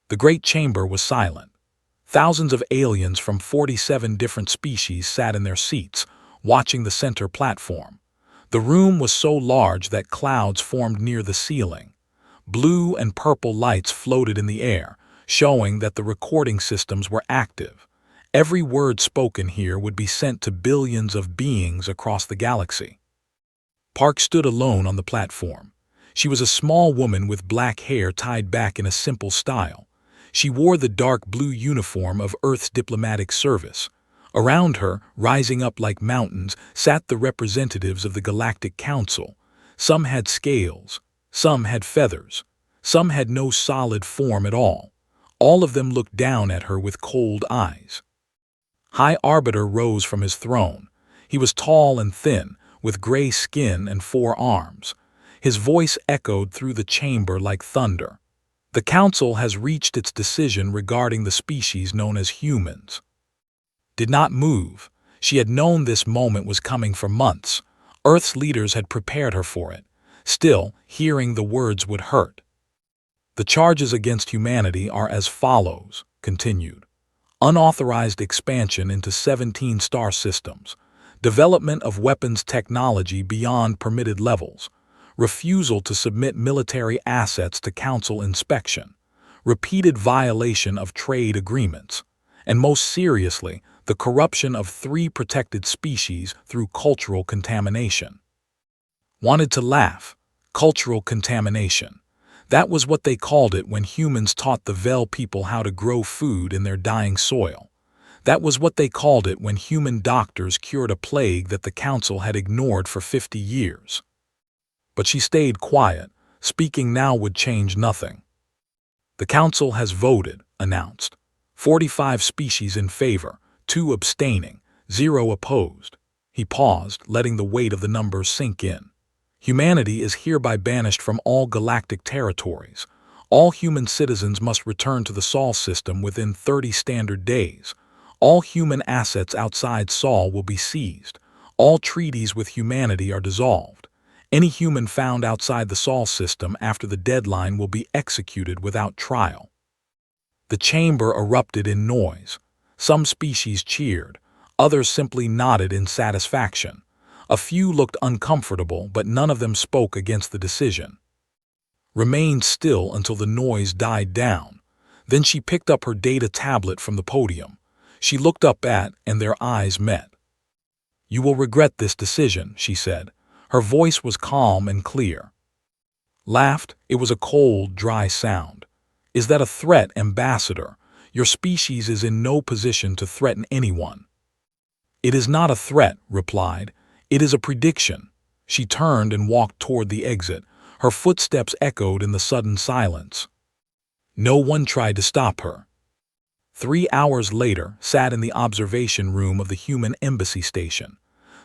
The great chamber was silent. Thousands of aliens from 47 different species sat in their seats, watching the center platform. The room was so large that clouds formed near the ceiling. Blue and purple lights floated in the air, showing that the recording systems were active. Every word spoken here would be sent to billions of beings across the galaxy. Park stood alone on the platform. She was a small woman with black hair tied back in a simple style. She wore the dark blue uniform of Earth's diplomatic service. Around her, rising up like mountains, sat the representatives of the Galactic Council. Some had scales, some had feathers, some had no solid form at all. All of them looked down at her with cold eyes. High Arbiter rose from his throne. He was tall and thin, with gray skin and 4 arms. His voice echoed through the chamber like thunder. The Council has reached its decision regarding the species known as humans. Did not move. She had known this moment was coming for months. Earth's leaders had prepared her for it. Still, hearing the words would hurt. The charges against humanity are as follows, continued. Unauthorized expansion into 17 star systems. Development of weapons technology beyond permitted levels. Refusal to submit military assets to Council inspection. Repeated violation of trade agreements. And most seriously, the corruption of 3 protected species through cultural contamination. Wanted to laugh. Cultural contamination. That was what they called it when humans taught the Vel people how to grow food in their dying soil. That was what they called it when human doctors cured a plague that the Council had ignored for 50 years. But she stayed quiet. Speaking now would change nothing. The Council has voted, announced. 45 species in favor, 2 abstaining, 0 opposed. He paused, letting the weight of the numbers sink in. Humanity is hereby banished from all galactic territories. All human citizens must return to the Sol system within 30 standard days. All human assets outside Sol will be seized. All treaties with humanity are dissolved. Any human found outside the Sol system after the deadline will be executed without trial. The chamber erupted in noise. Some species cheered. Others simply nodded in satisfaction. A few looked uncomfortable, but none of them spoke against the decision. Remained still until the noise died down. Then she picked up her data tablet from the podium. She looked up at, and their eyes met. "You will regret this decision," she said. Her voice was calm and clear. Laughed, it was a cold, dry sound. "Is that a threat, Ambassador? Your species is in no position to threaten anyone." "It is not a threat," replied. "It is a prediction." She turned and walked toward the exit. Her footsteps echoed in the sudden silence. No one tried to stop her. 3 hours later, sat in the observation room of the human embassy station.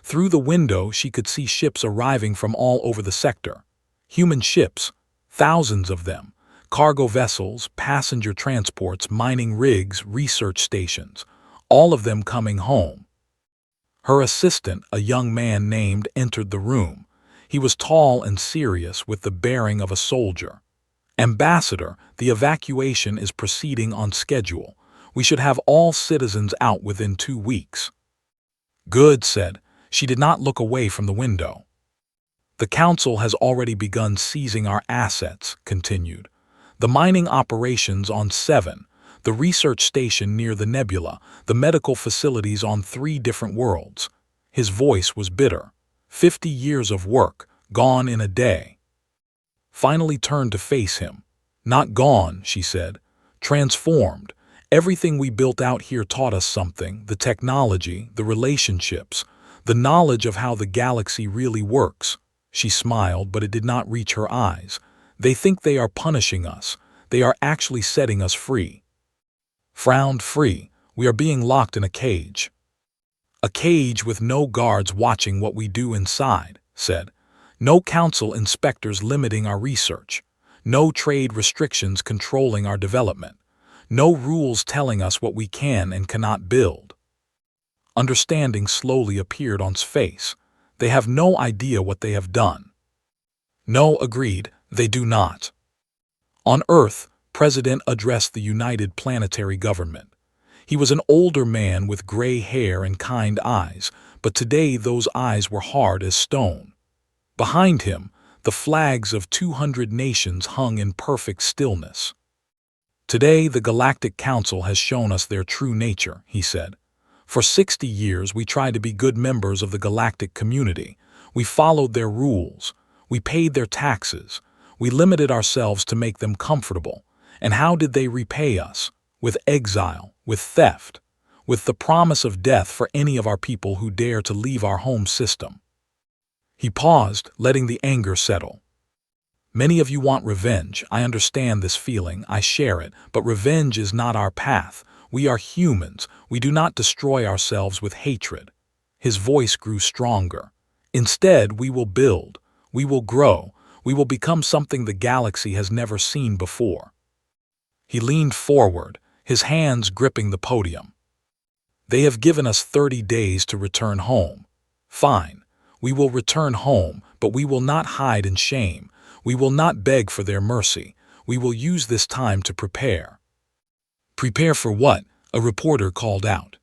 Through the window, she could see ships arriving from all over the sector. Human ships, thousands of them. Cargo vessels, passenger transports, mining rigs, research stations. All of them coming home. Her assistant, a young man named, entered the room. He was tall and serious with the bearing of a soldier. "Ambassador, the evacuation is proceeding on schedule. We should have all citizens out within 2 weeks." "Good," said. She did not look away from the window. "The Council has already begun seizing our assets," continued. "The mining operations on 7, the research station near the nebula, the medical facilities on 3 different worlds." His voice was bitter. 50 years of work, gone in a day. Finally turned to face him. "Not gone," she said. "Transformed. Everything we built out here taught us something, the technology, the relationships, the knowledge of how the galaxy really works." She smiled, but it did not reach her eyes. "They think they are punishing us. They are actually setting us free." Frowned. "Free. We are being locked in a cage." "A cage with no guards watching what we do inside," said. "No Council inspectors limiting our research. No trade restrictions controlling our development. No rules telling us what we can and cannot build." Understanding slowly appeared on his face. "They have no idea what they have done." "No," agreed, "they do not. On Earth, President addressed the United Planetary Government. He was an older man with gray hair and kind eyes, but today those eyes were hard as stone. Behind him, the flags of 200 nations hung in perfect stillness. Today, the Galactic Council has shown us their true nature, he said. For 60 years, we tried to be good members of the galactic community. We followed their rules. We paid their taxes. We limited ourselves to make them comfortable. And how did they repay us? With exile, with theft, with the promise of death for any of our people who dare to leave our home system. He paused, letting the anger settle. Many of you want revenge. I understand this feeling. I share it. But revenge is not our path. We are humans. We do not destroy ourselves with hatred. His voice grew stronger. Instead, we will build. We will grow. We will become something the galaxy has never seen before. He leaned forward, his hands gripping the podium. They have given us 30 days to return home. Fine. We will return home, but we will not hide in shame. We will not beg for their mercy. We will use this time to prepare. Prepare for what? A reporter called out.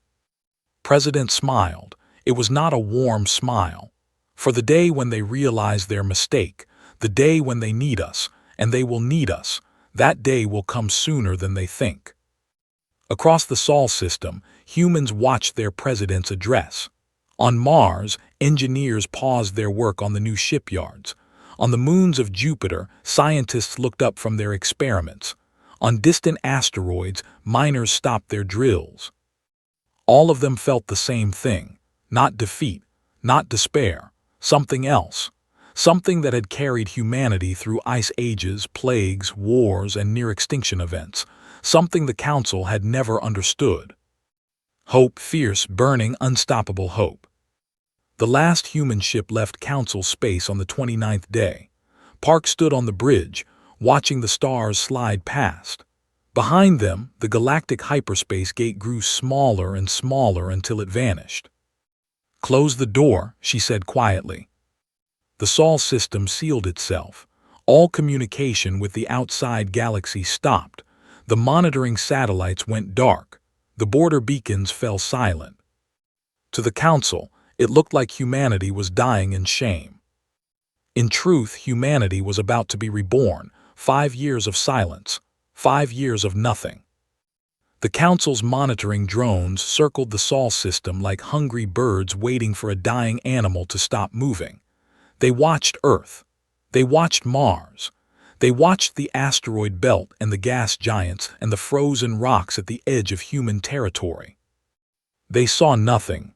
President smiled. It was not a warm smile. For the day when they realize their mistake, the day when they need us, and they will need us, that day will come sooner than they think. Across the Sol system, humans watched their president's address. On Mars, engineers paused their work on the new shipyards. On the moons of Jupiter, scientists looked up from their experiments. On distant asteroids, miners stopped their drills. All of them felt the same thing, not defeat, not despair, something else, something that had carried humanity through ice ages, plagues, wars, and near-extinction events, something the Council had never understood. Hope, fierce, burning, unstoppable hope. The last human ship left Council space on the 29th day. Park stood on the bridge, watching the stars slide past. Behind them, the galactic hyperspace gate grew smaller and smaller until it vanished. "Close the door," she said quietly. The Sol system sealed itself. All communication with the outside galaxy stopped. The monitoring satellites went dark. The border beacons fell silent. To the Council, it looked like humanity was dying in shame. In truth, humanity was about to be reborn. 5 years of silence. 5 years of nothing. The Council's monitoring drones circled the Sol system like hungry birds waiting for a dying animal to stop moving. They watched Earth. They watched Mars. They watched the asteroid belt and the gas giants and the frozen rocks at the edge of human territory. They saw nothing.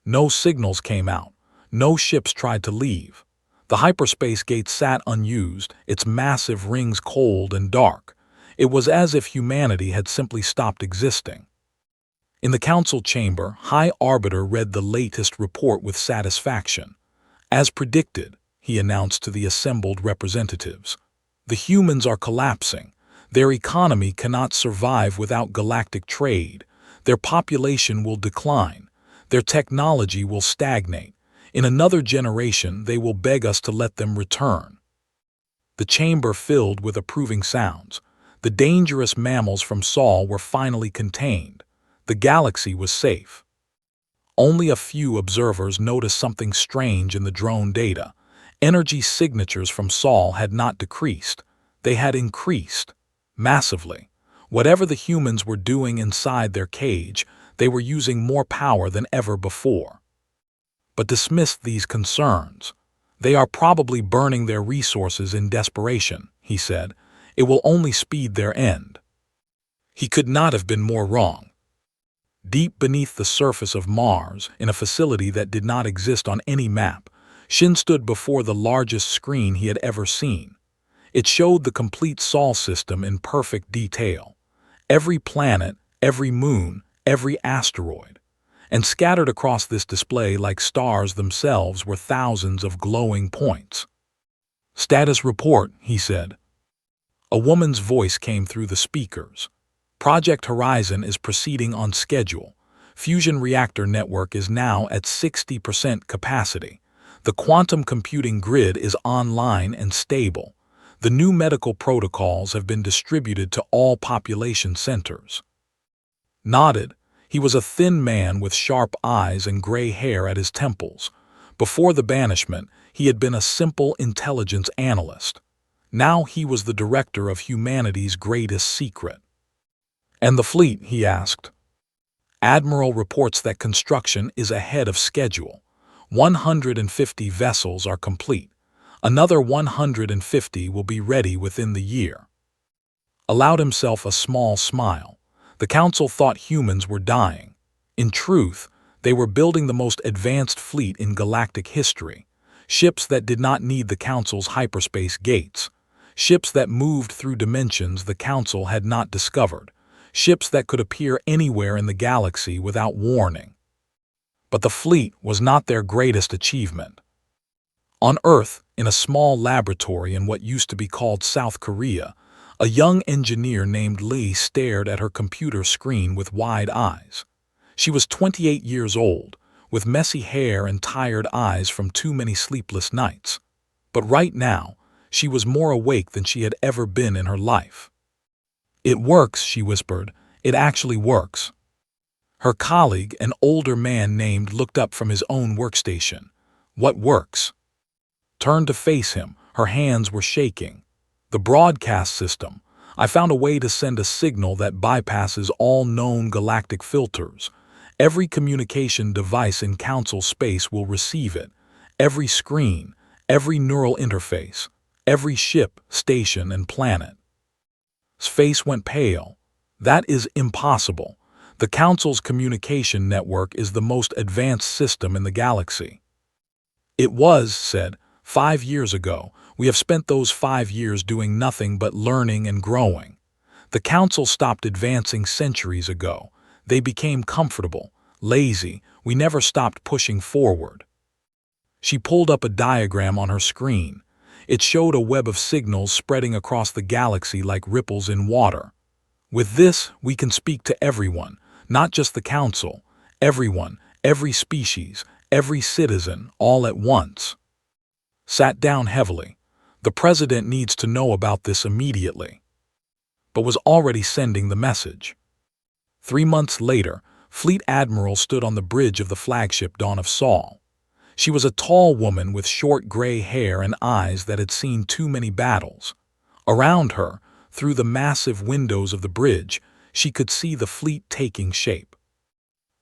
No signals came out. No ships tried to leave. The hyperspace gate sat unused, its massive rings cold and dark. It was as if humanity had simply stopped existing. In the Council chamber, High Arbiter read the latest report with satisfaction. As predicted, he announced to the assembled representatives, the humans are collapsing. Their economy cannot survive without galactic trade. Their population will decline. Their technology will stagnate. In another generation, they will beg us to let them return. The chamber filled with approving sounds. The dangerous mammals from Sol were finally contained. The galaxy was safe. Only a few observers noticed something strange in the drone data. Energy signatures from Sol had not decreased. They had increased. Massively. Whatever the humans were doing inside their cage, they were using more power than ever before. But dismissed these concerns. They are probably burning their resources in desperation, he said. It will only speed their end. He could not have been more wrong. Deep beneath the surface of Mars, in a facility that did not exist on any map, Shin stood before the largest screen he had ever seen. It showed the complete Sol system in perfect detail. Every planet, every moon, every asteroid. And scattered across this display like stars themselves were thousands of glowing points. "Status report," he said. A woman's voice came through the speakers. "Project Horizon is proceeding on schedule. Fusion reactor network is now at 60% capacity. The quantum computing grid is online and stable. The new medical protocols have been distributed to all population centers. Nodded. He was a thin man with sharp eyes and gray hair at his temples. Before the banishment, he had been a simple intelligence analyst. Now he was the director of humanity's greatest secret. "And the fleet?" he asked. "Admiral reports that construction is ahead of schedule. 150 vessels are complete. Another 150 will be ready within the year." Allowed himself a small smile. The council thought humans were dying. In truth, they were building the most advanced fleet in galactic history. Ships that did not need the council's hyperspace gates. Ships that moved through dimensions the council had not discovered. Ships that could appear anywhere in the galaxy without warning. But the fleet was not their greatest achievement. On Earth, in a small laboratory in what used to be called South Korea, a young engineer named Lee stared at her computer screen with wide eyes. She was 28 years old, with messy hair and tired eyes from too many sleepless nights. But right now, she was more awake than she had ever been in her life. "It works," she whispered. "It actually works." Her colleague, an older man named, looked up from his own workstation. "What works?" Turned to face him. Her hands were shaking. "The broadcast system. I found a way to send a signal that bypasses all known galactic filters. Every communication device in Council space will receive it. Every screen, every neural interface, every ship, station, and planet." His face went pale. "That is impossible. The Council's communication network is the most advanced system in the galaxy." "It was," said, 5 years ago. We have spent those 5 years doing nothing but learning and growing. The Council stopped advancing centuries ago. They became comfortable, lazy. We never stopped pushing forward." She pulled up a diagram on her screen. It showed a web of signals spreading across the galaxy like ripples in water. "With this, we can speak to everyone, not just the Council. Everyone, every species, every citizen, all at once." Sat down heavily. The president needs to know about this immediately. But was already sending the message. 3 months later, Fleet Admiral stood on the bridge of the flagship Dawn of Sol. She was a tall woman with short gray hair and eyes that had seen too many battles. Around her, through the massive windows of the bridge, she could see the fleet taking shape.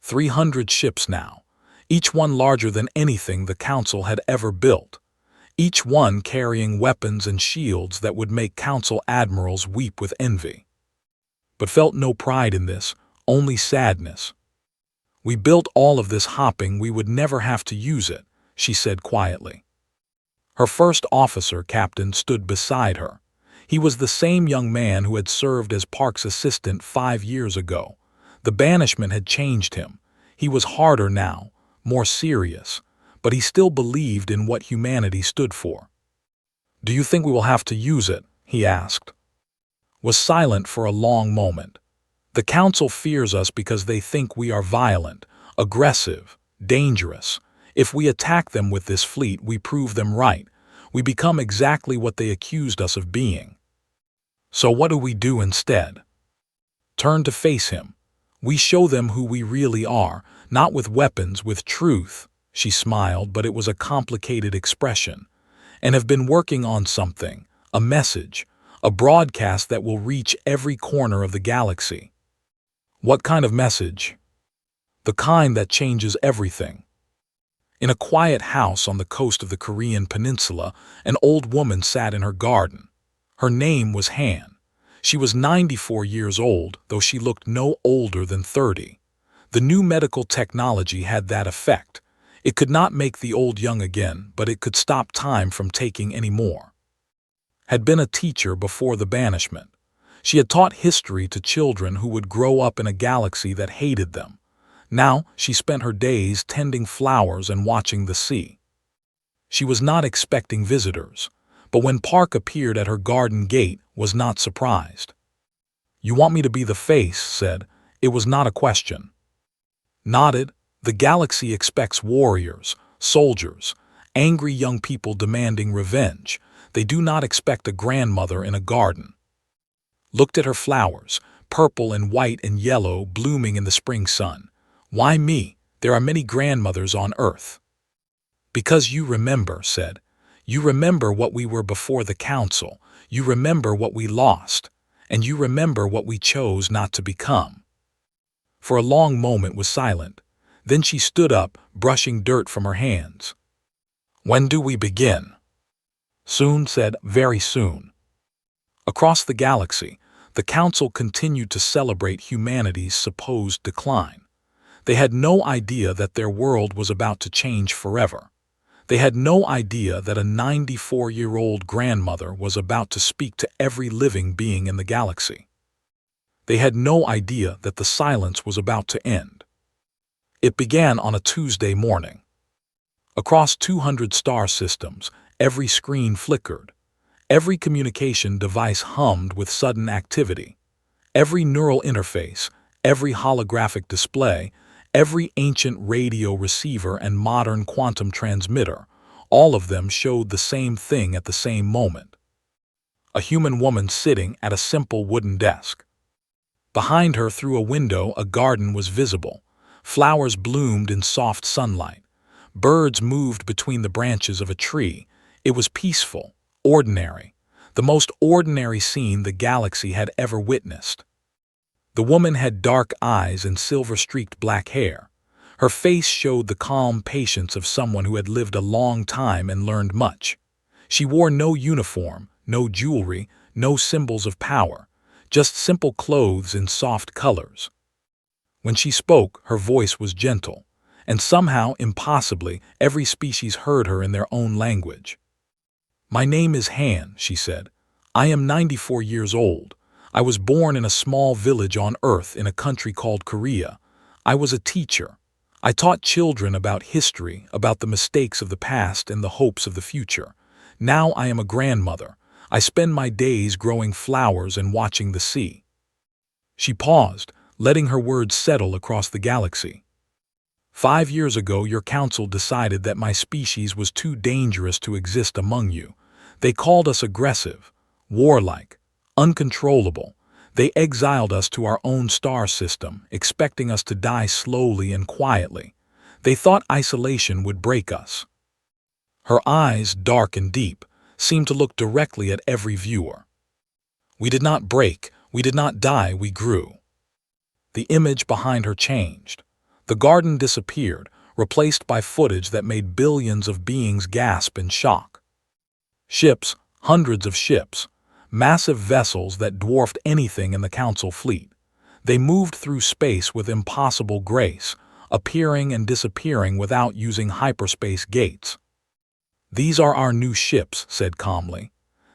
300 ships now, each one larger than anything the Council had ever built. Each one carrying weapons and shields that would make Council admirals weep with envy. But felt no pride in this, only sadness. "We built all of this hoping we would never have to use it," she said quietly. Her first officer captain stood beside her. He was the same young man who had served as Park's assistant 5 years ago. The banishment had changed him. He was harder now, more serious. But he still believed in what humanity stood for. "Do you think we will have to use it?" he asked. Was silent for a long moment. "The Council fears us because they think we are violent, aggressive, dangerous. If we attack them with this fleet, we prove them right. We become exactly what they accused us of being. So what do we do instead?" Turn to face him. "We show them who we really are, not with weapons, with truth." She smiled, but it was a complicated expression. "And have been working on something, a message, a broadcast that will reach every corner of the galaxy." "What kind of message?" "The kind that changes everything." In a quiet house on the coast of the Korean peninsula, an old woman sat in her garden. Her name was Han. She was 94 years old, though she looked no older than 30. The new medical technology had that effect. It could not make the old young again, but it could stop time from taking any more. Had been a teacher before the banishment. She had taught history to children who would grow up in a galaxy that hated them. Now she spent her days tending flowers and watching the sea. She was not expecting visitors, but when Park appeared at her garden gate, was not surprised. "You want me to be the face," said. It was not a question. Nodded. "The galaxy expects warriors, soldiers, angry young people demanding revenge. They do not expect a grandmother in a garden. Looked at her flowers, purple and white and yellow, blooming in the spring sun. Why me? There are many grandmothers on Earth. Because you remember, said. You remember what we were before the council. You remember what we lost. And you remember what we chose not to become. For a long moment was silent. Then she stood up, brushing dirt from her hands. When do we begin? Soon, said. Very soon. Across the galaxy, the council continued to celebrate humanity's supposed decline. They had no idea that their world was about to change forever. They had no idea that a 94-year-old grandmother was about to speak to every living being in the galaxy. They had no idea that the silence was about to end. It began on a Tuesday morning. Across 200 star systems, every screen flickered. Every communication device hummed with sudden activity. Every neural interface, every holographic display, every ancient radio receiver and modern quantum transmitter, all of them showed the same thing at the same moment. A human woman sitting at a simple wooden desk. Behind her, through a window, a garden was visible. Flowers bloomed in soft sunlight. Birds moved between the branches of a tree. It was peaceful, ordinary, the most ordinary scene the galaxy had ever witnessed. The woman had dark eyes and silver-streaked black hair. Her face showed the calm patience of someone who had lived a long time and learned much. She wore no uniform, no jewelry, no symbols of power, just simple clothes in soft colors. When she spoke, her voice was gentle, and somehow, impossibly, every species heard her in their own language. My name is Han, she said. I am 94 years old. I was born in a small village on Earth in a country called Korea. I was a teacher. I taught children about history, about the mistakes of the past and the hopes of the future. Now I am a grandmother. I spend my days growing flowers and watching the sea. She paused, letting her words settle across the galaxy. 5 years ago, your council decided that my species was too dangerous to exist among you. They called us aggressive, warlike, uncontrollable. They exiled us to our own star system, expecting us to die slowly and quietly. They thought isolation would break us. Her eyes, dark and deep, seemed to look directly at every viewer. We did not break, we did not die, we grew. The image behind her changed. The garden disappeared, replaced by footage that made billions of beings gasp in shock. Ships, hundreds of ships, massive vessels that dwarfed anything in the council fleet. They moved through space with impossible grace, appearing and disappearing without using hyperspace gates. These are our new ships, said calmly.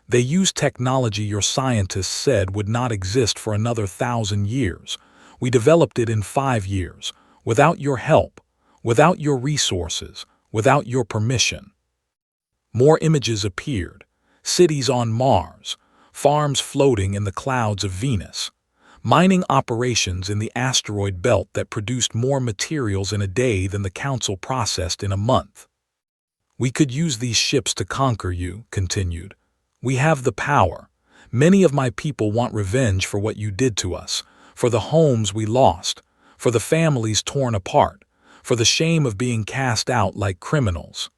They use technology your scientists said would not exist for another 1,000 years. We developed it in 5 years, without your help, without your resources, without your permission. More images appeared. Cities on Mars, farms floating in the clouds of Venus, mining operations in the asteroid belt that produced more materials in a day than the council processed in a month. We could use these ships to conquer you, continued. We have the power. Many of my people want revenge for what you did to us, for the homes we lost, for the families torn apart, for the shame of being cast out like criminals.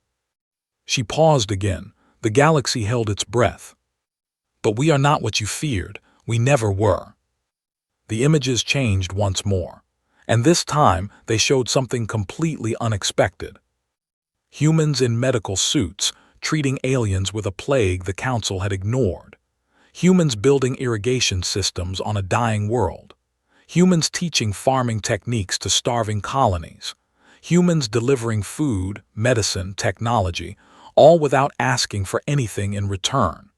She paused again. The galaxy held its breath. But we are not what you feared. We never were. The images changed once more, and this time they showed something completely unexpected. Humans in medical suits, treating aliens with a plague the council had ignored. Humans building irrigation systems on a dying world. Humans teaching farming techniques to starving colonies. Humans delivering food, medicine, technology, all without asking for anything in return.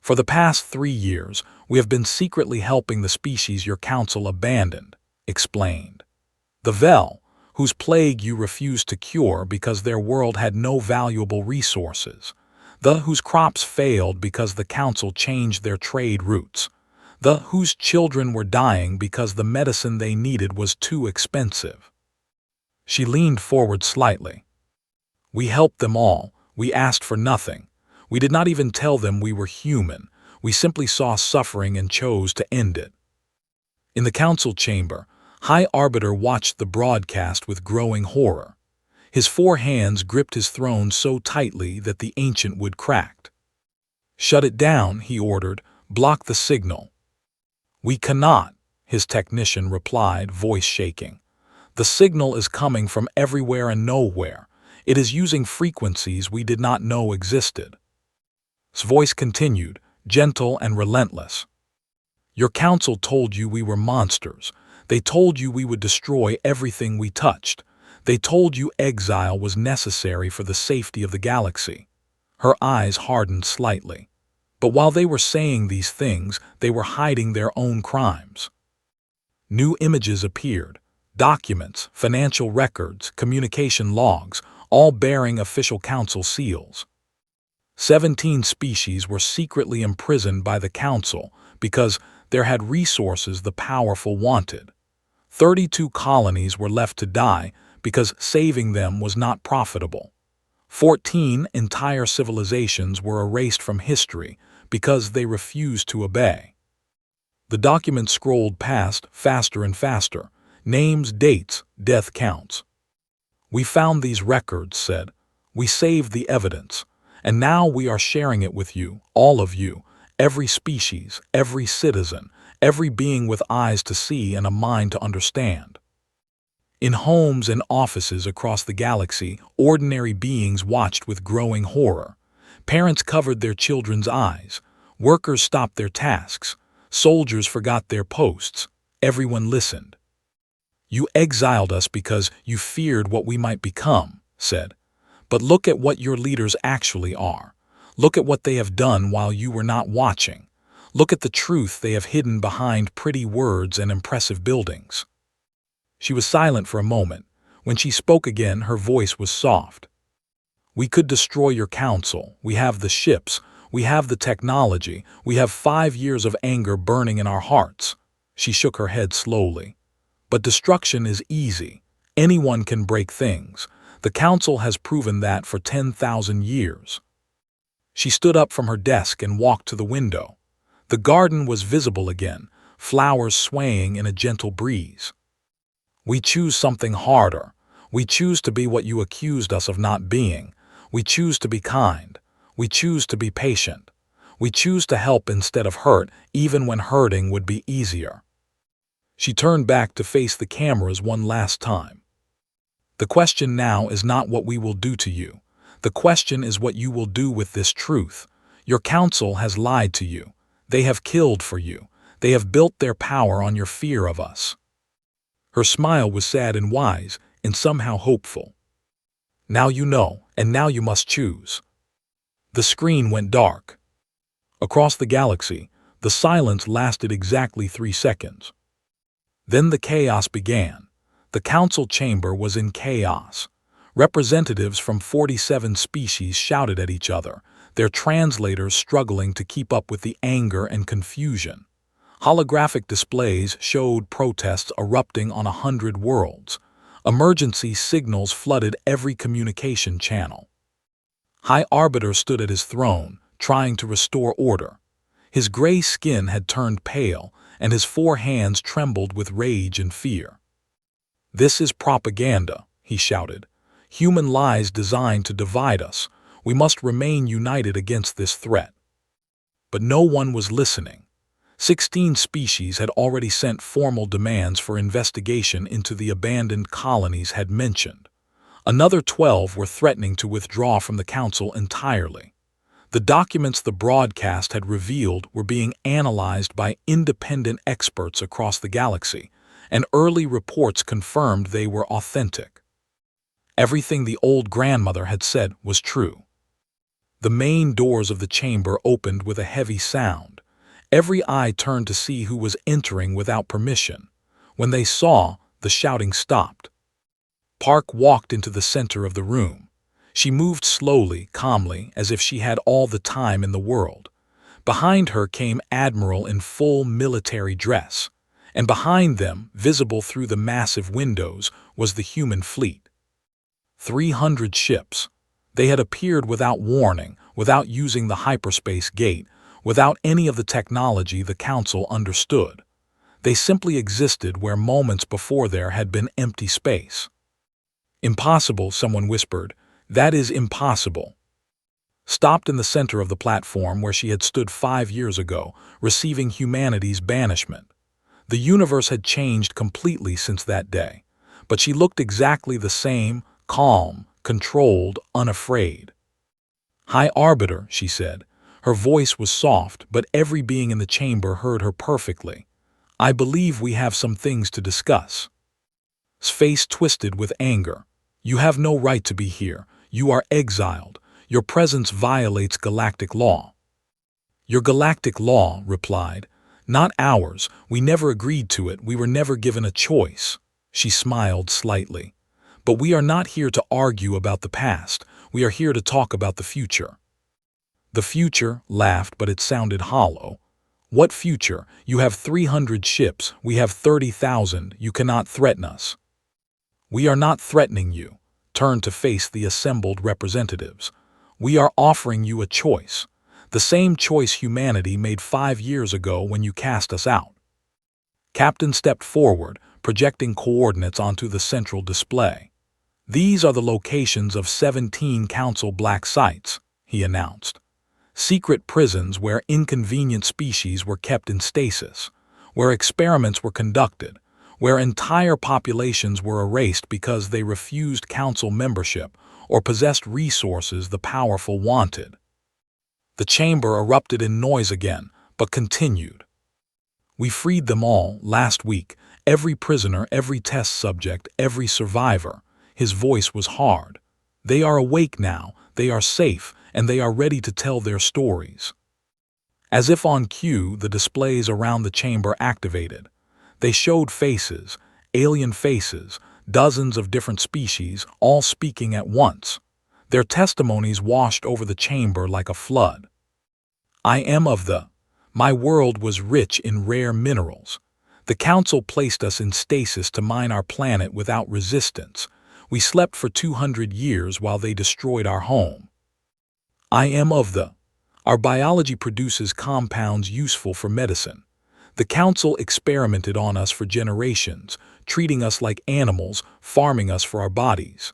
For the past 3 years, we have been secretly helping the species your council abandoned, explained. The Vel, whose plague you refused to cure because their world had no valuable resources. The whose crops failed because the council changed their trade routes. The whose children were dying because the medicine they needed was too expensive. She leaned forward slightly. We helped them all. We asked for nothing. We did not even tell them we were human. We simply saw suffering and chose to end it. In the council chamber, High Arbiter watched the broadcast with growing horror. His 4 hands gripped his throne so tightly that the ancient wood cracked. "Shut it down," he ordered. "Block the signal." "We cannot," his technician replied, voice shaking. "The signal is coming from everywhere and nowhere. It is using frequencies we did not know existed." His voice continued, gentle and relentless. "Your council told you we were monsters. They told you we would destroy everything we touched. They told you exile was necessary for the safety of the galaxy." Her eyes hardened slightly. But while they were saying these things, they were hiding their own crimes. New images appeared, documents, financial records, communication logs, all bearing official council seals. 17 species were secretly imprisoned by the council because there had resources the powerful wanted. 32 colonies were left to die because saving them was not profitable. 14 entire civilizations were erased from history because they refused to obey. The document scrolled past, faster and faster. Names, dates, death counts. "We found these records," said. "We saved the evidence. And now we are sharing it with you, all of you, every species, every citizen, every being with eyes to see and a mind to understand." In homes and offices across the galaxy, ordinary beings watched with growing horror. Parents covered their children's eyes. Workers stopped their tasks. Soldiers forgot their posts. Everyone listened. "You exiled us because you feared what we might become," said. "But look at what your leaders actually are. Look at what they have done while you were not watching. Look at the truth they have hidden behind pretty words and impressive buildings." She was silent for a moment. When she spoke again, her voice was soft. "We could destroy your council. We have the ships. We have the technology. We have 5 years of anger burning in our hearts." She shook her head slowly. "But destruction is easy. Anyone can break things. The council has proven that for 10,000 years." She stood up from her desk and walked to the window. The garden was visible again, flowers swaying in a gentle breeze. "We choose something harder. We choose to be what you accused us of not being. We choose to be kind. We choose to be patient. We choose to help instead of hurt, even when hurting would be easier." She turned back to face the cameras one last time. "The question now is not what we will do to you. The question is what you will do with this truth. Your council has lied to you. They have killed for you. They have built their power on your fear of us." Her smile was sad and wise, and somehow hopeful. "Now you know, and now you must choose." The screen went dark. Across the galaxy, the silence lasted exactly 3 seconds. Then the chaos began. The council chamber was in chaos. Representatives from 47 species shouted at each other, their translators struggling to keep up with the anger and confusion. Holographic displays showed protests erupting on 100 worlds. Emergency signals flooded every communication channel. High Arbiter stood at his throne, trying to restore order. His gray skin had turned pale, and his 4 hands trembled with rage and fear. "This is propaganda," he shouted. "Human lies designed to divide us. We must remain united against this threat." But no one was listening. 16 species had already sent formal demands for investigation into the abandoned colonies had mentioned. Another 12 were threatening to withdraw from the council entirely. The documents the broadcast had revealed were being analyzed by independent experts across the galaxy, and early reports confirmed they were authentic. Everything the old grandmother had said was true. The main doors of the chamber opened with a heavy sound. Every eye turned to see who was entering without permission. When they saw, the shouting stopped. Park walked into the center of the room. She moved slowly, calmly, as if she had all the time in the world. Behind her came Admiral in full military dress, and behind them, visible through the massive windows, was the human fleet. 300 ships. They had appeared without warning, without using the hyperspace gate, without any of the technology the Council understood. They simply existed where moments before there had been empty space. "Impossible," someone whispered. "That is impossible." Stopped in the center of the platform where she had stood 5 years ago, receiving humanity's banishment. The universe had changed completely since that day, but she looked exactly the same, calm, controlled, unafraid. "High Arbiter," she said. Her voice was soft, but every being in the chamber heard her perfectly. "I believe we have some things to discuss." His face twisted with anger. "You have no right to be here. You are exiled. Your presence violates galactic law." "Your galactic law," replied. "Not ours. We never agreed to it. We were never given a choice." She smiled slightly. "But we are not here to argue about the past. We are here to talk about the future." The future laughed, but it sounded hollow. "What future? You have 300 ships. We have 30,000. You cannot threaten us." "We are not threatening you." Turn to face the assembled representatives. "We are offering you a choice. The same choice humanity made 5 years ago when you cast us out." Captain stepped forward, projecting coordinates onto the central display. "These are the locations of 17 Council black sites," he announced. "Secret prisons where inconvenient species were kept in stasis, where experiments were conducted, where entire populations were erased because they refused Council membership or possessed resources the powerful wanted." The chamber erupted in noise again, but continued. "We freed them all last week, every prisoner, every test subject, every survivor." His voice was hard. "They are awake now, they are safe, and they are ready to tell their stories." As if on cue, the displays around the chamber activated. They showed faces, alien faces, dozens of different species, all speaking at once. Their testimonies washed over the chamber like a flood. "I am of the. My world was rich in rare minerals. The Council placed us in stasis to mine our planet without resistance. We slept for 200 years while they destroyed our home. I am of the. Our biology produces compounds useful for medicine. The Council experimented on us for generations, treating us like animals, farming us for our bodies.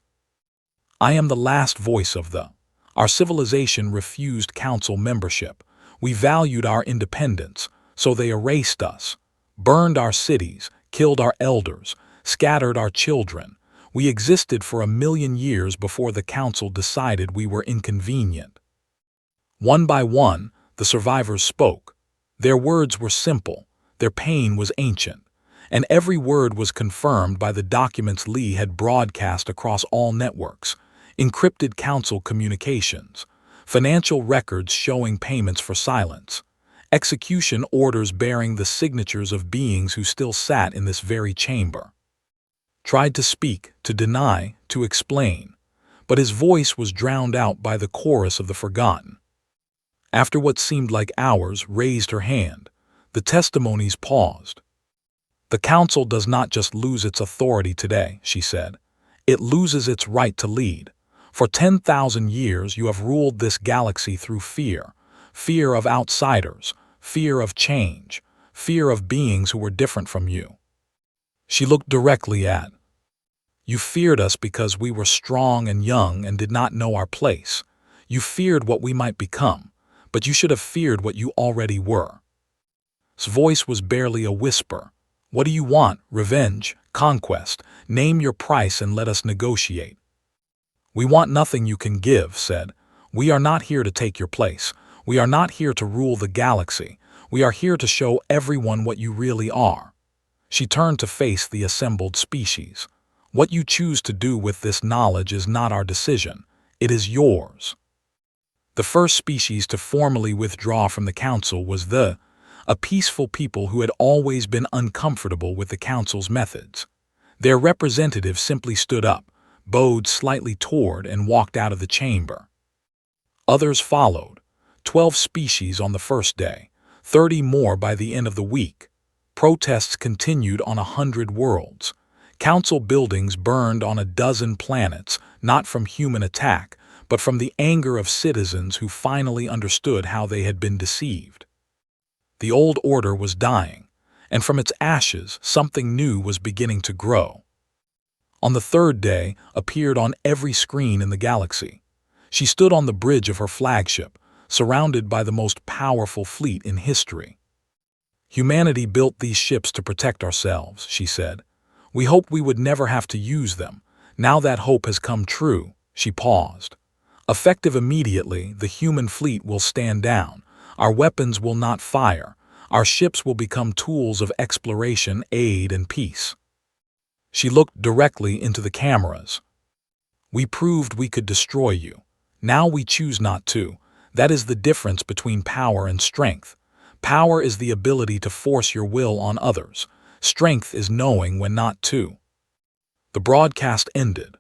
I am the last voice of the. Our civilization refused Council membership. We valued our independence, so they erased us, burned our cities, killed our elders, scattered our children. We existed for 1,000,000 years before the Council decided we were inconvenient." One by one, the survivors spoke. Their words were simple, their pain was ancient, and every word was confirmed by the documents Lee had broadcast across all networks, encrypted Council communications, financial records showing payments for silence, execution orders bearing the signatures of beings who still sat in this very chamber. Tried to speak, to deny, to explain, but his voice was drowned out by the chorus of the forgotten. After what seemed like hours, raised her hand. The testimonies paused. "The Council does not just lose its authority today," she said. "It loses its right to lead. For 10,000 years you have ruled this galaxy through fear. Fear of outsiders, fear of change, fear of beings who were different from you." She looked directly at. "You feared us because we were strong and young and did not know our place. You feared what we might become, but you should have feared what you already were." His voice was barely a whisper. "What do you want? Revenge? Conquest? Name your price and let us negotiate." "We want nothing you can give," said. "We are not here to take your place. We are not here to rule the galaxy. We are here to show everyone what you really are." She turned to face the assembled species. "What you choose to do with this knowledge is not our decision. It is yours." The first species to formally withdraw from the Council was a peaceful people who had always been uncomfortable with the Council's methods. Their representative simply stood up, bowed slightly toward, and walked out of the chamber. Others followed. 12 species on the first day, 30 more by the end of the week. Protests continued on 100 worlds. Council buildings burned on a dozen planets, not from human attack, but from the anger of citizens who finally understood how they had been deceived. The old order was dying, and from its ashes something new was beginning to grow. On the third day appeared on every screen in the galaxy. She stood on the bridge of her flagship, surrounded by the most powerful fleet in history. "Humanity built these ships to protect ourselves," she said. "We hoped we would never have to use them. Now that hope has come true." She paused. "Effective immediately, the human fleet will stand down. Our weapons will not fire. Our ships will become tools of exploration, aid, and peace." She looked directly into the cameras. "We proved we could destroy you. Now we choose not to. That is the difference between power and strength. Power is the ability to force your will on others. Strength is knowing when not to." The broadcast ended,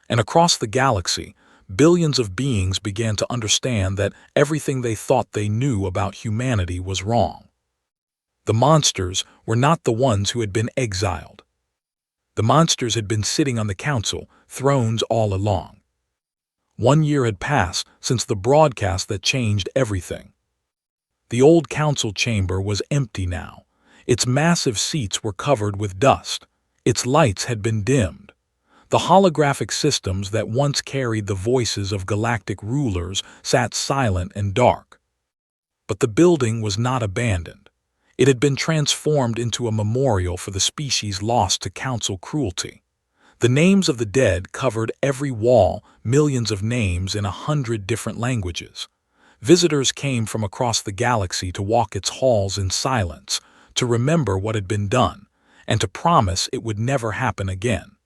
and across the galaxy, billions of beings began to understand that everything they thought they knew about humanity was wrong. The monsters were not the ones who had been exiled. The monsters had been sitting on the council thrones all along. 1 year had passed since the broadcast that changed everything. The old council chamber was empty now. Its massive seats were covered with dust. Its lights had been dimmed. The holographic systems that once carried the voices of galactic rulers sat silent and dark. But the building was not abandoned. It had been transformed into a memorial for the species lost to council cruelty. The names of the dead covered every wall, millions of names in 100 different languages. Visitors came from across the galaxy to walk its halls in silence, to remember what had been done, and to promise it would never happen again.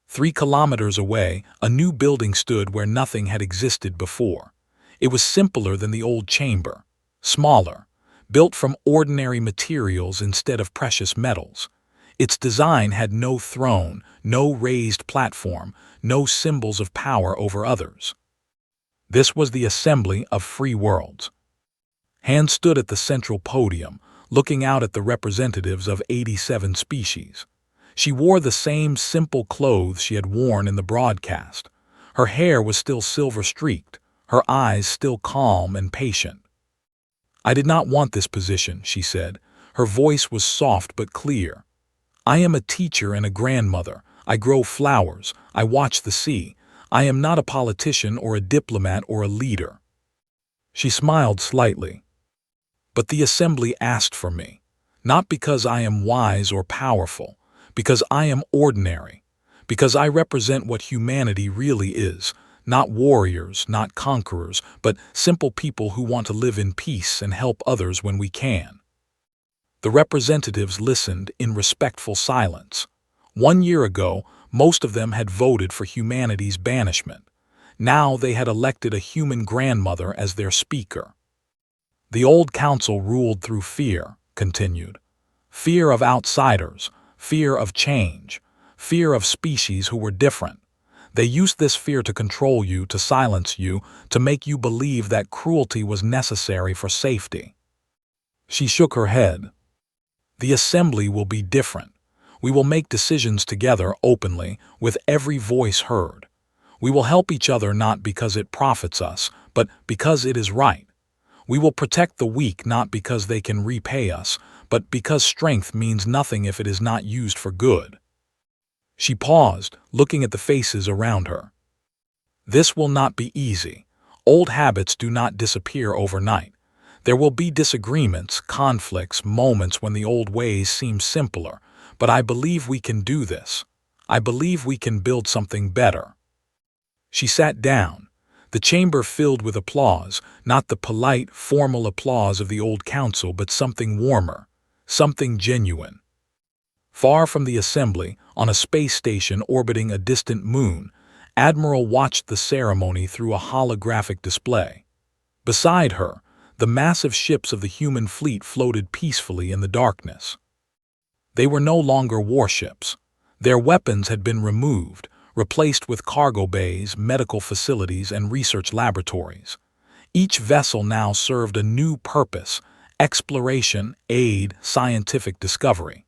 3 kilometers away, a new building stood where nothing had existed before. It was simpler than the old chamber, smaller, built from ordinary materials instead of precious metals. Its design had no throne, no raised platform, no symbols of power over others. This was the assembly of free worlds. Han stood at the central podium, looking out at the representatives of 87 species. She wore the same simple clothes she had worn in the broadcast. Her hair was still silver-streaked, her eyes still calm and patient. "I did not want this position," she said. Her voice was soft but clear. "I am a teacher and a grandmother. I grow flowers. I watch the sea. I am not a politician or a diplomat or a leader." She smiled slightly. "But the assembly asked for me, not because I am wise or powerful, because I am ordinary, because I represent what humanity really is, not warriors, not conquerors, but simple people who want to live in peace and help others when we can." The representatives listened in respectful silence. 1 year ago, most of them had voted for humanity's banishment. Now they had elected a human grandmother as their speaker. "The old council ruled through fear," continued. "Fear of outsiders, fear of change, fear of species who were different. They used this fear to control you, to silence you, to make you believe that cruelty was necessary for safety." She shook her head. "The assembly will be different. We will make decisions together openly, with every voice heard. We will help each other not because it profits us, but because it is right. We will protect the weak not because they can repay us, but because strength means nothing if it is not used for good." She paused, looking at the faces around her. "This will not be easy. Old habits do not disappear overnight. There will be disagreements, conflicts, moments when the old ways seem simpler, but I believe we can do this. I believe we can build something better." She sat down. The chamber filled with applause, not the polite, formal applause of the old council, but something warmer, something genuine. Far from the assembly, on a space station orbiting a distant moon, Admiral watched the ceremony through a holographic display. Beside her, the massive ships of the human fleet floated peacefully in the darkness. They were no longer warships. Their weapons had been removed, replaced with cargo bays, medical facilities, and research laboratories. Each vessel now served a new purpose: exploration, aid, scientific discovery.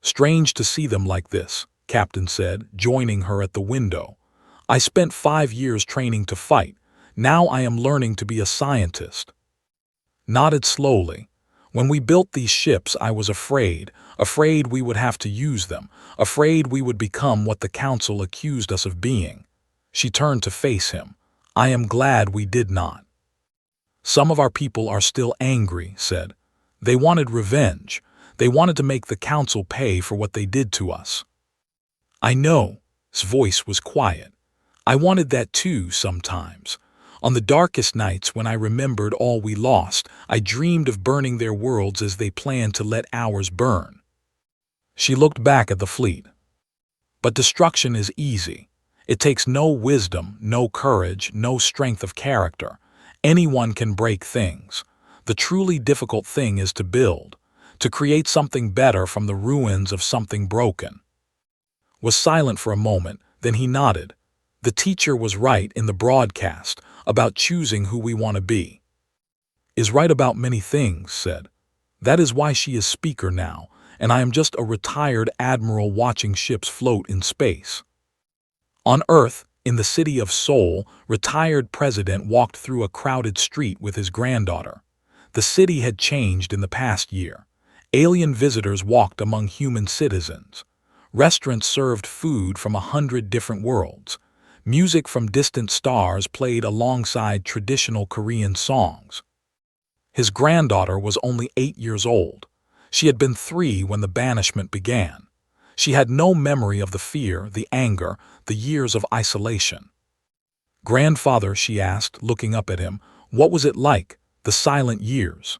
"Strange to see them like this," Captain said, joining her at the window. I spent 5 years training to fight. Now I am learning to be a scientist. Nodded slowly. When we built these ships, I was afraid we would have to use them, afraid we would become what the council accused us of being. She turned to face him. I am glad we did not. Some of our people are still angry, said. They wanted revenge. They wanted to make the council pay for what they did to us. I know. His voice was quiet. I wanted that too sometimes. On the darkest nights when I remembered all we lost, I dreamed of burning their worlds as they planned to let ours burn. She looked back at the fleet. But destruction is easy. It takes no wisdom, no courage, no strength of character. Anyone can break things. The truly difficult thing is to build, to create something better from the ruins of something broken. Was silent for a moment, then he nodded. The teacher was right in the broadcast about choosing who we want to be. Is right about many things, said. That is why she is speaker now, and I am just a retired admiral watching ships float in space. On Earth, in the city of Seoul, retired president walked through a crowded street with his granddaughter. The city had changed in the past year. Alien visitors walked among human citizens. Restaurants served food from 100 different worlds. Music from distant stars played alongside traditional Korean songs. His granddaughter was only 8 years old. She had been 3 when the banishment began. She had no memory of the fear, the anger, the years of isolation. Grandfather, she asked, looking up at him, what was it like, the silent years?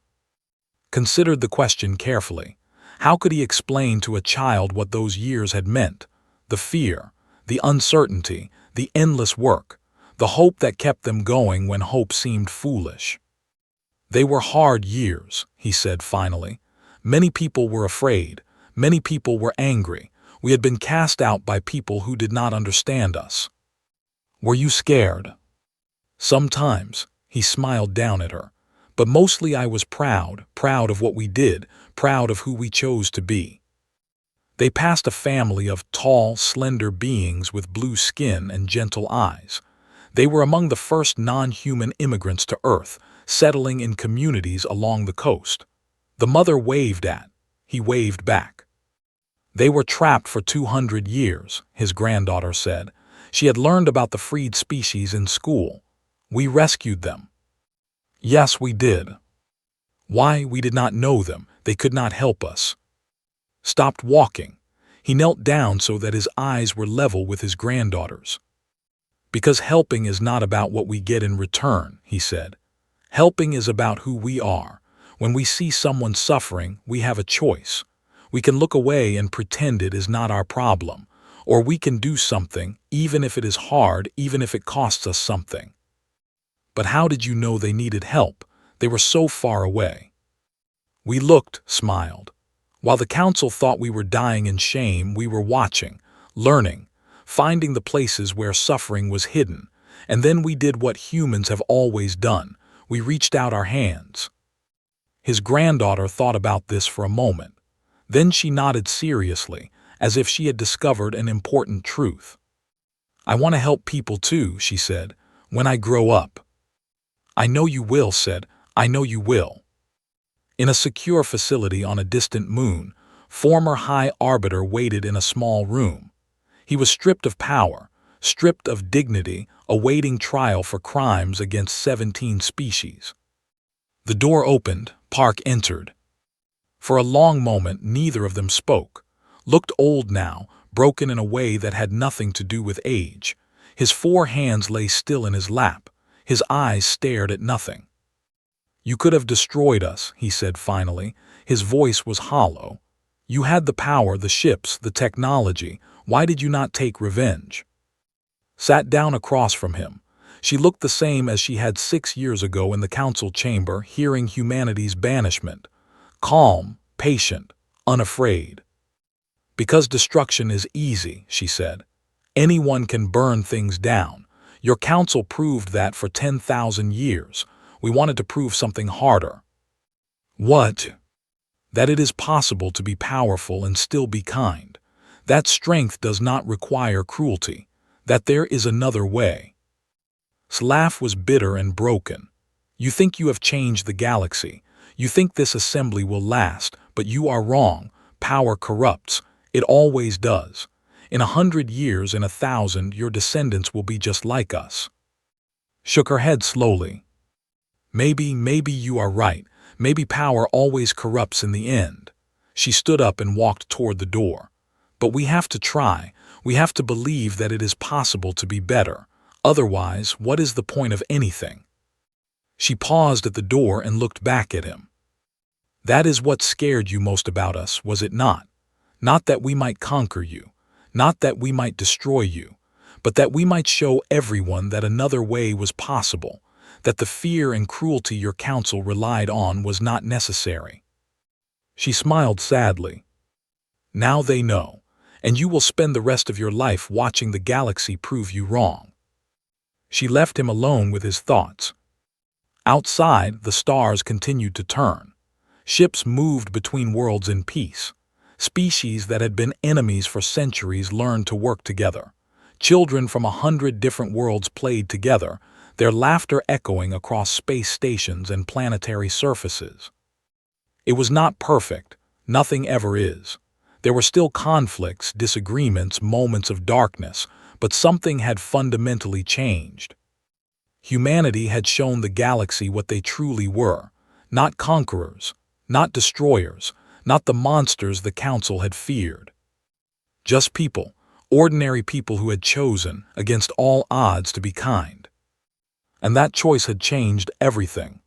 Considered the question carefully. How could he explain to a child what those years had meant? The fear, the uncertainty, the endless work, the hope that kept them going when hope seemed foolish. They were hard years, he said finally. Many people were afraid. Many people were angry. We had been cast out by people who did not understand us. Were you scared? Sometimes, he smiled down at her. But mostly I was proud of what we did, proud of who we chose to be. They passed a family of tall, slender beings with blue skin and gentle eyes. They were among the first non-human immigrants to Earth, settling in communities along the coast. The mother waved at. He waved back. They were trapped for 200 years, his granddaughter said. She had learned about the freed species in school. We rescued them. Yes, we did. Why, we did not know them. They could not help us. Stopped walking. He knelt down so that his eyes were level with his granddaughter's. Because helping is not about what we get in return, he said. Helping is about who we are. When we see someone suffering, we have a choice. We can look away and pretend it is not our problem, or we can do something, even if it is hard, even if it costs us something. But how did you know they needed help? They were so far away. We looked, smiled. While the council thought we were dying in shame, we were watching, learning, finding the places where suffering was hidden, and then we did what humans have always done. We reached out our hands. His granddaughter thought about this for a moment. Then she nodded seriously, as if she had discovered an important truth. I want to help people too, she said, when I grow up. I know you will, said. I know you will. In a secure facility on a distant moon, former High Arbiter waited in a small room. He was stripped of power, stripped of dignity, awaiting trial for crimes against 17 species. The door opened, Park entered. For a long moment, neither of them spoke. Looked old now, broken in a way that had nothing to do with age. His 4 hands lay still in his lap. His eyes stared at nothing. You could have destroyed us, he said finally. His voice was hollow. You had the power, the ships, the technology. Why did you not take revenge? Sat down across from him. She looked the same as she had 6 years ago in the council chamber, hearing humanity's banishment. Calm, patient, unafraid. Because destruction is easy, she said. Anyone can burn things down. Your council proved that for 10,000 years. We wanted to prove something harder. What? That it is possible to be powerful and still be kind. That strength does not require cruelty. that there is another way. His laugh was bitter and broken. You think you have changed the galaxy. You think this assembly will last, but you are wrong. Power corrupts. It always does. In 100 years, in 1,000, your descendants will be just like us. Shook her head slowly. Maybe you are right. Maybe power always corrupts in the end. She stood up and walked toward the door. But we have to try. We have to believe that it is possible to be better. Otherwise, what is the point of anything? She paused at the door and looked back at him. That is what scared you most about us, was it not? Not that we might conquer you, not that we might destroy you, but that we might show everyone that another way was possible, that the fear and cruelty your council relied on was not necessary. She smiled sadly. Now they know, and you will spend the rest of your life watching the galaxy prove you wrong. She left him alone with his thoughts. Outside, the stars continued to turn. Ships moved between worlds in peace. Species that had been enemies for centuries learned to work together. Children from 100 different worlds played together, their laughter echoing across space stations and planetary surfaces. It was not perfect. Nothing ever is. There were still conflicts, disagreements, moments of darkness, but something had fundamentally changed. Humanity had shown the galaxy what they truly were, not conquerors, not destroyers, not the monsters the Council had feared. Just people, ordinary people who had chosen, against all odds, to be kind. And that choice had changed everything.